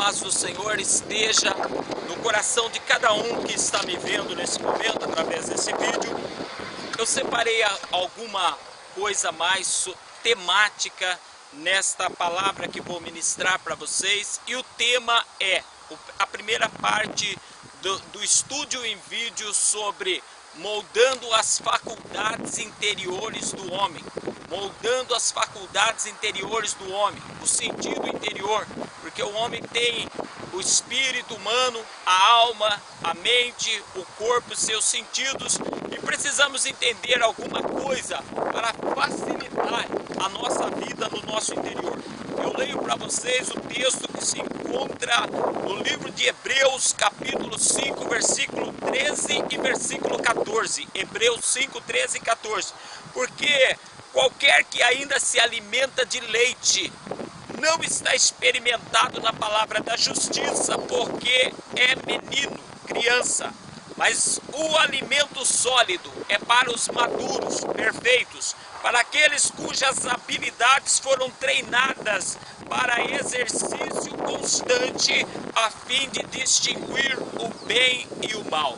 paz do Senhor esteja no coração de cada um que está me vendo nesse momento, através desse vídeo. Eu separei alguma coisa mais temática nesta palavra que vou ministrar para vocês. E o tema é a primeira parte do estúdio em vídeo sobre moldando as faculdades interiores do homem. Moldando as faculdades interiores do homem, o sentido interior, porque o homem tem o espírito humano, a alma, a mente, o corpo, seus sentidos, e precisamos entender alguma coisa para facilitar a nossa vida no nosso interior. Eu leio para vocês o texto que se encontra no livro de Hebreus, capítulo 5, versículo 13 e versículo 14. Hebreus 5, 13 e 14. Porque qualquer que ainda se alimenta de leite não está experimentado na palavra da justiça, porque é menino, criança. Mas o alimento sólido é para os maduros, perfeitos, para aqueles cujas habilidades foram treinadas para exercício constante, a fim de distinguir o bem e o mal.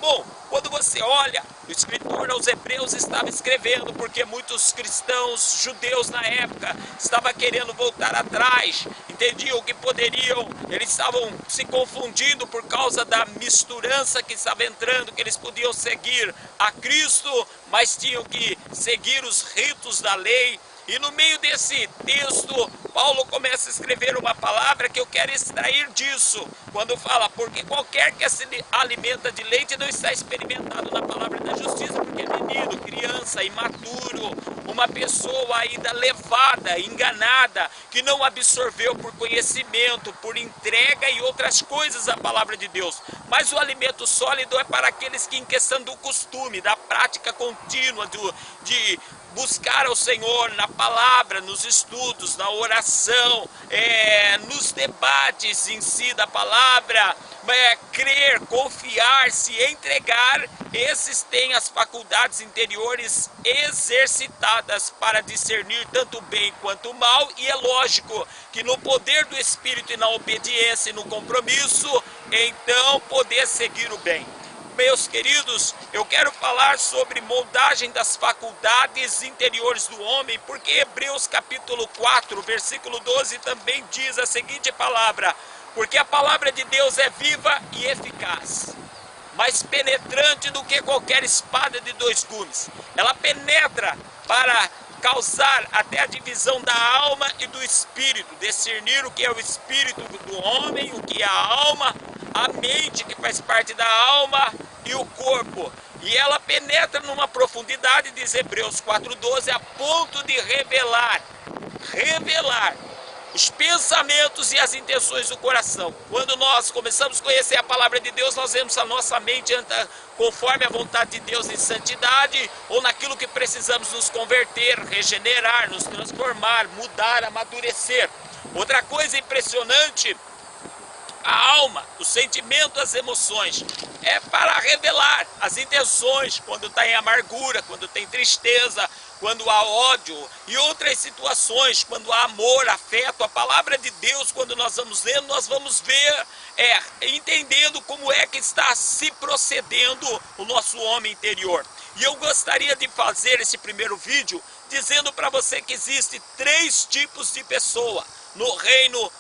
Bom, quando você olha, o escritor aos Hebreus estava escrevendo porque muitos cristãos, judeus na época, estavam querendo voltar atrás, entendiam que poderiam, eles estavam se confundindo por causa da misturança que estava entrando, que eles podiam seguir a Cristo, mas tinham que seguir os ritos da lei. E no meio desse texto, Paulo começa a escrever uma palavra que eu quero extrair disso, quando fala, porque qualquer que se alimenta de leite não está experimentado na palavra da justiça, porque é menino, criança, imaturo, uma pessoa ainda levada, enganada, que não absorveu por conhecimento, por entrega e outras coisas a palavra de Deus. Mas o alimento sólido é para aqueles que, em questão do costume, da prática contínua, de buscar ao Senhor na palavra, nos estudos, na oração, nos debates em si da palavra, crer, confiar, se entregar, esses têm as faculdades interiores exercitadas para discernir tanto o bem quanto o mal, e é lógico que no poder do Espírito e na obediência e no compromisso, então poder seguir o bem. Meus queridos, eu quero falar sobre moldagem das faculdades interiores do homem, porque Hebreus capítulo 4, versículo 12 também diz a seguinte palavra: porque a palavra de Deus é viva e eficaz, mais penetrante do que qualquer espada de dois gumes. Ela penetra para causar até a divisão da alma e do espírito, discernir o que é o espírito do homem, o que é a alma, a mente que faz parte da alma e o corpo. E ela penetra numa profundidade, diz Hebreus 4,12, a ponto de revelar os pensamentos e as intenções do coração. Quando nós começamos a conhecer a palavra de Deus, nós vemos a nossa mente anda conforme a vontade de Deus em santidade, ou naquilo que precisamos nos converter, regenerar, nos transformar, mudar, amadurecer. Outra coisa impressionante, a alma, o sentimento, as emoções, é para revelar as intenções, quando está em amargura, quando tem tristeza, quando há ódio e outras situações, quando há amor, afeto. A palavra de Deus, quando nós vamos lendo, nós vamos ver, entendendo como é que está se procedendo o nosso homem interior. E eu gostaria de fazer esse primeiro vídeo dizendo para você que existe 3 tipos de pessoa no reino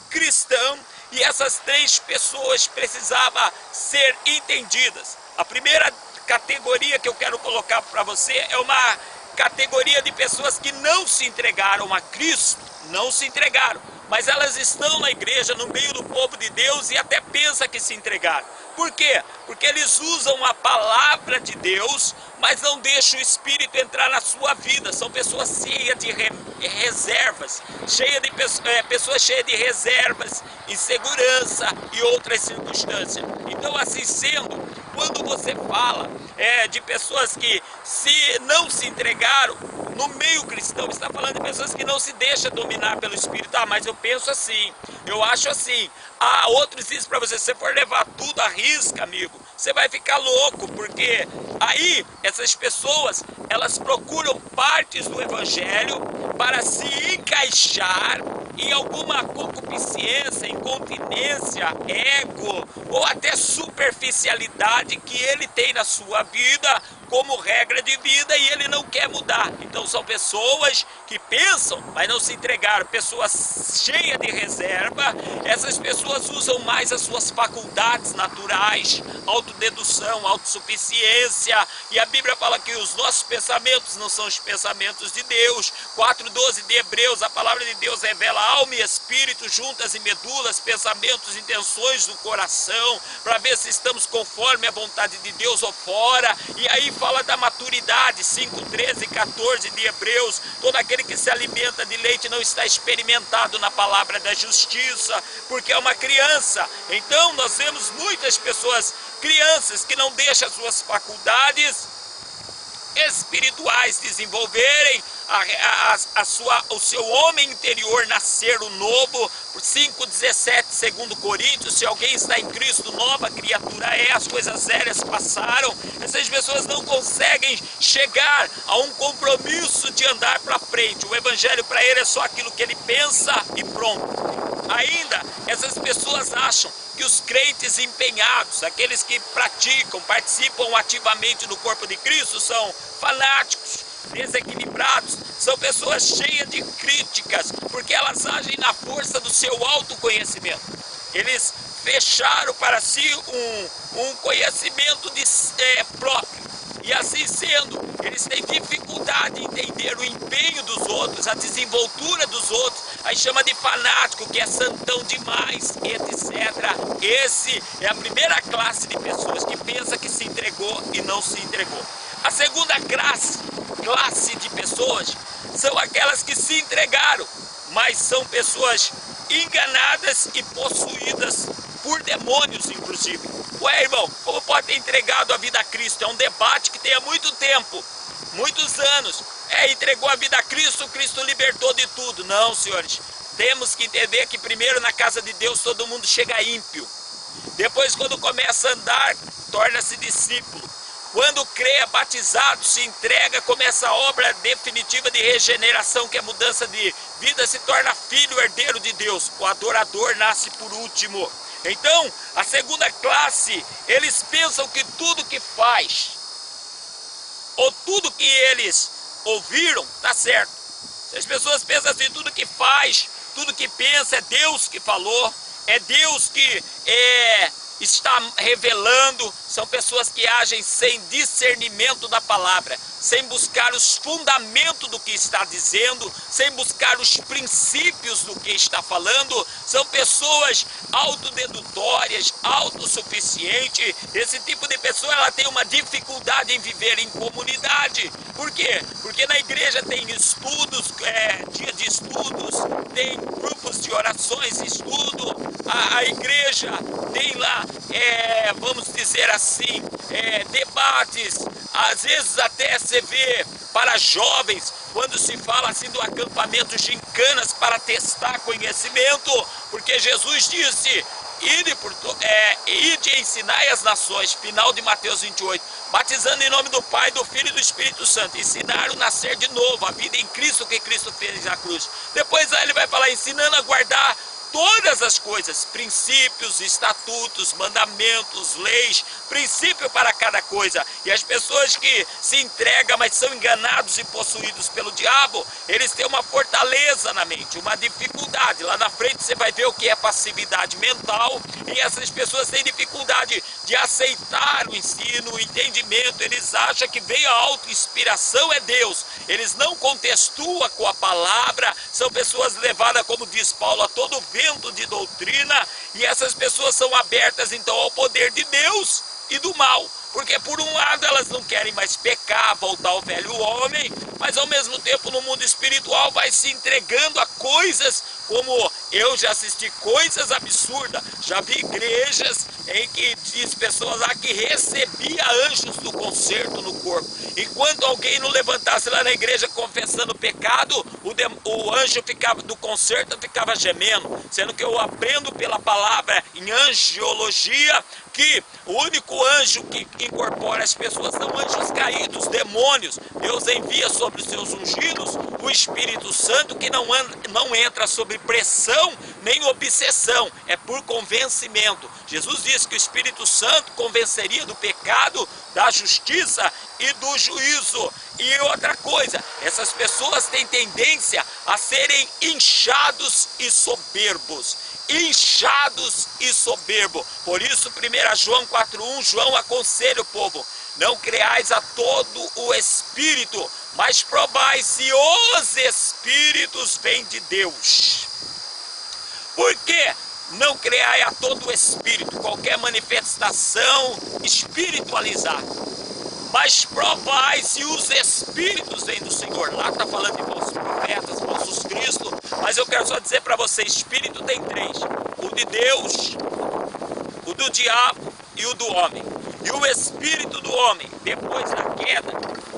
cristão, e essas 3 pessoas precisavam ser entendidas. A primeira categoria que eu quero colocar para você é uma categoria de pessoas que não se entregaram a Cristo, não se entregaram, mas elas estão na igreja, no meio do povo de Deus, e até pensam que se entregaram. Por quê? Porque eles usam a palavra de Deus, mas não deixam o Espírito entrar na sua vida. São pessoas cheias de reservas, pessoas cheias de reservas, insegurança e outras circunstâncias. Então, assim sendo, quando você fala de pessoas que não se entregaram, no meio cristão, está falando de pessoas que não se deixam dominar pelo Espírito. Ah, mas eu penso assim, eu acho assim. Outros dizem para você, se você for levar tudo à risca, amigo, você vai ficar louco, porque aí essas pessoas, elas procuram partes do Evangelho para se encaixar em alguma concupiscência, incontinência, ego ou até superficialidade que ele tem na sua vida como regra de vida e ele não quer mudar. Então são pessoas que pensam, mas não se entregaram, pessoas cheias de reserva. Essas pessoas usam mais as suas faculdades naturais, autodedução, autossuficiência, e a Bíblia fala que os nossos pensamentos não são os pensamentos de Deus. 4:12 de Hebreus, a palavra de Deus revela alma e espírito, juntas e medulas, pensamentos, intenções do coração, para ver se estamos conforme a vontade de Deus ou fora. E aí fala da maturidade, 5:13 e 14 de Hebreus, todo aquele que se alimenta de leite não está experimentado na palavra da justiça, porque é uma criança. Então nós vemos muitas pessoas, crianças, que não deixam as suas faculdades espirituais desenvolverem, o seu homem interior nascer o novo. 5:17 segundo Coríntios, se alguém está em Cristo, nova criatura é, as coisas sérias passaram. Essas pessoas não conseguem chegar a um compromisso de andar para frente. O evangelho para ele é só aquilo que ele pensa e pronto. Ainda, essas pessoas acham que os crentes empenhados, aqueles que praticam, participam ativamente do corpo de Cristo, são fanáticos, desequilibrados, são pessoas cheias de críticas, porque elas agem na força do seu autoconhecimento. Eles fecharam para si um conhecimento próprio. E assim sendo, eles têm dificuldade em entender o empenho dos outros, a desenvoltura dos outros, aí chama de fanático, que é santão demais, etc. Esse é a primeira classe de pessoas que pensa que se entregou e não se entregou. A segunda classe de pessoas são aquelas que se entregaram, mas são pessoas enganadas e possuídas por demônios, inclusive. Ué, irmão, como pode ter entregado a vida a Cristo? É um debate que tem há muito tempo, muitos anos. Entregou a vida a Cristo, Cristo libertou de tudo. Não, senhores, temos que entender que primeiro na casa de Deus todo mundo chega ímpio. Depois, quando começa a andar, torna-se discípulo. Quando crê, é batizado, se entrega, começa a obra definitiva de regeneração, que é mudança de vida, se torna filho, herdeiro de Deus. O adorador nasce por último. Então, a segunda classe, eles pensam que tudo que faz, ou tudo que eles ouviram, está certo. Se as pessoas pensam assim, tudo que faz, tudo que pensa, é Deus que falou, é Deus que está revelando, são pessoas que agem sem discernimento da palavra, sem buscar os fundamentos do que está dizendo, sem buscar os princípios do que está falando. São pessoas autodedutórias, autossuficientes. Esse tipo de pessoa, ela tem uma dificuldade em viver em comunidade. Por quê? Porque na igreja tem estudos, dia de estudos, tem grupos de orações, estudo. A igreja tem lá, vamos dizer assim, debates, às vezes até você vê para jovens, quando se fala assim do acampamento gincanas para testar conhecimento, porque Jesus disse, ide e ensinai as nações, final de Mateus 28, batizando em nome do Pai, do Filho e do Espírito Santo, ensinar o nascer de novo, a vida em Cristo que Cristo fez na cruz. Depois aí ele vai falar, ensinando a guardar todas as coisas, princípios, estatutos, mandamentos, leis, princípio para cada coisa. E as pessoas que se entregam, mas são enganados e possuídos pelo diabo, eles têm uma fortaleza na mente, uma dificuldade. Lá na frente você vai ver o que é passividade mental, e essas pessoas têm dificuldade de aceitar o ensino, o entendimento. Eles acham que veio a auto-inspiração é Deus. Eles não contextuam com a palavra, são pessoas levadas, como diz Paulo, a todo vento de doutrina, e essas pessoas são abertas então ao poder de Deus e do mal, porque por um lado elas não querem mais pecar, voltar ao velho homem, mas ao mesmo tempo no mundo espiritual vai se entregando a coisas, como eu já assisti coisas absurdas, já vi igrejas em que diz pessoas lá que recebia anjos do concerto no corpo, enquanto alguém não levantasse lá na igreja confessando pecado, o anjo do concerto ficava gemendo, sendo que eu aprendo pela palavra em angiologia que o único anjo que incorpora as pessoas são anjos caídos, demônios. Deus envia sobre os seus ungidos o Espírito Santo que não entra sob pressão nem obsessão, é por convencimento. Jesus disse que o Espírito Santo convenceria do pecado, da justiça e do juízo. E outra coisa, essas pessoas têm tendência a serem inchados e soberbos. Inchados e soberbo. Por isso, 1 João 4,1, João aconselha o povo: não creais a todo o Espírito, mas provai se os Espíritos vêm de Deus. Por quê? Não creai a todo o Espírito, qualquer manifestação espiritualizada. Mas provai se os Espíritos vêm do Senhor. Lá está falando de falsos profetas, falsos cristos. Mas eu quero só dizer para você, Espírito tem três: o de Deus, o do diabo e o do homem. E o Espírito do homem, depois da queda,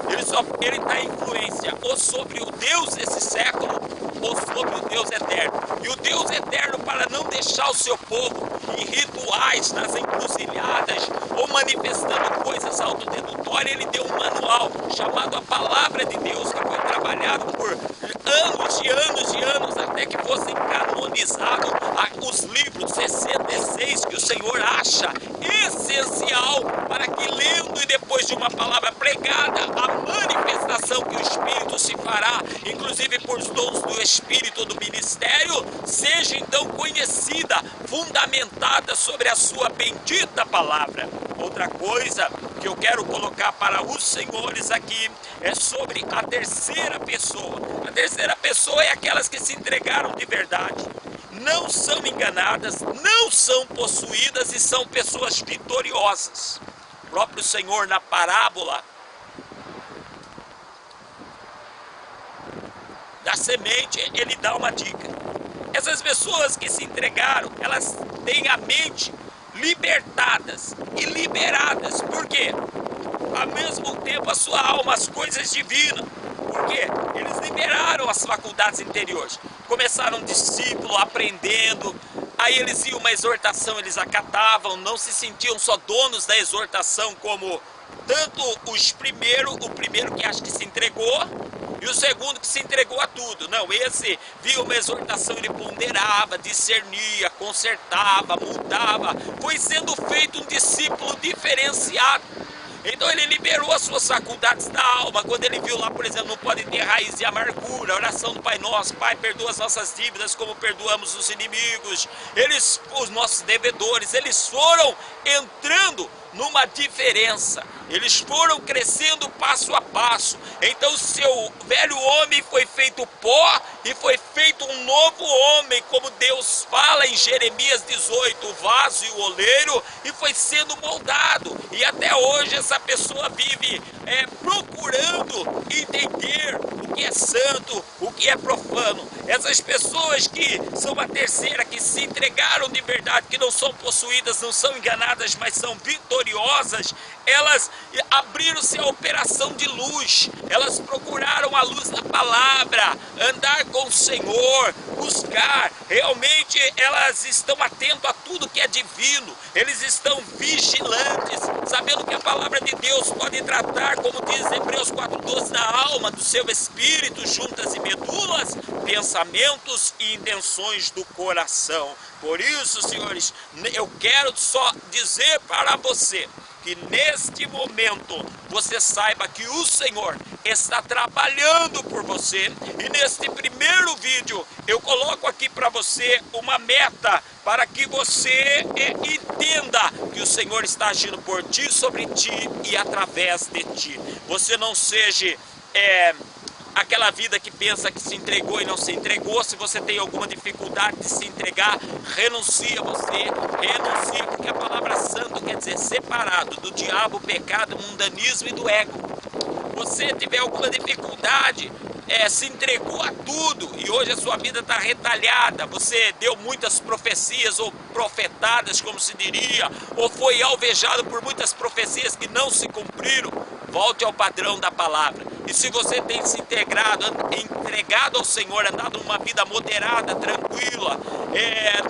ele está em influência ou sobre o Deus desse século, ou sobre o Deus eterno. E o Deus eterno, para não deixar o seu povo em rituais, nas encruzilhadas, ou manifestando coisas autodedutórias, ele deu um manual chamado a Palavra de Deus, que foi trabalhado por anos e anos e anos, até que fossem canonizados os livros 66 que o Senhor acha essencial para que, lendo e depois de uma palavra pregada, a manifestação que o Espírito se fará, inclusive por dons do Espírito do ministério, seja então conhecida, fundamentada sobre a sua bendita palavra. Outra coisa que eu quero colocar para os senhores aqui é sobre a terceira pessoa. A terceira pessoa é aquelas que se entregaram de verdade, não são enganadas, não são possuídas e são pessoas vitoriosas. O próprio Senhor, na parábola da semente, ele dá uma dica. Essas pessoas que se entregaram, elas têm a mente libertadas e liberadas. Por quê? Ao mesmo tempo a sua alma, as coisas divinas. Por quê? Eles liberaram as faculdades interiores. Começaram um discípulo aprendendo, aí eles iam uma exortação, eles acatavam, não se sentiam só donos da exortação como tanto o primeiro que acha que se entregou, e o segundo que se entregou a tudo. Não, esse via uma exortação, ele ponderava, discernia, consertava, mudava. Foi sendo feito um discípulo diferenciado. Então ele liberou as suas faculdades da alma. Quando ele viu lá, por exemplo, não pode ter raiz de amargura, a oração do Pai Nosso: Pai, perdoa as nossas dívidas como perdoamos os inimigos, os nossos devedores. Eles foram entrando numa diferença, eles foram crescendo passo a passo. Então seu velho homem foi feito pó e foi feito um novo homem, como Deus fala em Jeremias 18, o vaso e o oleiro, e foi sendo moldado. E até hoje essa pessoa vive procurando entender o que é santo, o que é profano. Essas pessoas que são a terceira, que se entregaram de verdade, que não são possuídas, não são enganadas, mas são vitoriosas, elas abriram-se à operação de luz. Elas procuraram a luz da palavra, andar com o Senhor, buscar. Realmente elas estão atentas a tudo que é divino. Eles estão vigilantes, sabendo que a palavra de Deus pode tratar, como diz Hebreus 4,12, da alma, do seu espírito, juntas e medulas, pensamentos e intenções do coração. Por isso, senhores, eu quero só dizer para você que neste momento você saiba que o Senhor está trabalhando por você. E neste primeiro vídeo eu coloco aqui para você uma meta, para que você entenda que o Senhor está agindo por ti, sobre ti e através de ti. Você não seja aquela vida que pensa que se entregou e não se entregou. Se você tem alguma dificuldade de se entregar, renuncie, porque a palavra santo quer dizer separado do diabo, pecado, mundanismo e do ego. Você tiver alguma dificuldade, se entregou a tudo e hoje a sua vida está retalhada, você deu muitas profecias ou profetadas, como se diria, ou foi alvejado por muitas profecias que não se cumpriram, volte ao padrão da palavra. E se você tem se entregado ao Senhor, andado numa vida moderada, tranquila,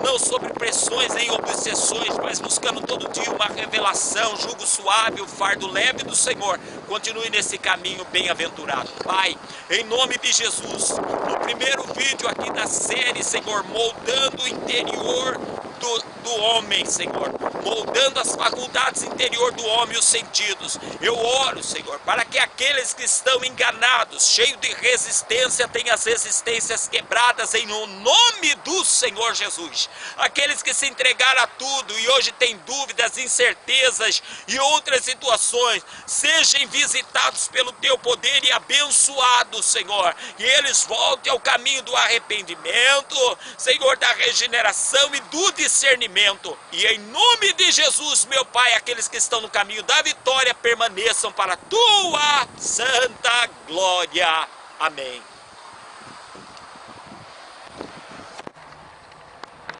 não sobre pressões nem obsessões, mas buscando todo dia uma revelação, jugo suave, o fardo leve do Senhor. Continue nesse caminho bem-aventurado. Pai, em nome de Jesus, no primeiro vídeo aqui da série, Senhor, moldando o interior do homem, Senhor, moldando as faculdades interior do homem e os sentidos. Eu oro, Senhor, para que aqueles que estão enganados, cheios de resistência, tenham as resistências quebradas em nome do Senhor Jesus. Aqueles que se entregaram a tudo e hoje têm dúvidas, incertezas e outras situações, sejam visitados pelo teu poder e abençoados, Senhor, e eles voltem ao caminho do arrependimento, Senhor, da regeneração e do discernimento. E em nome de Jesus, meu Pai, aqueles que estão no caminho da vitória permaneçam para a tua santa glória. Amém.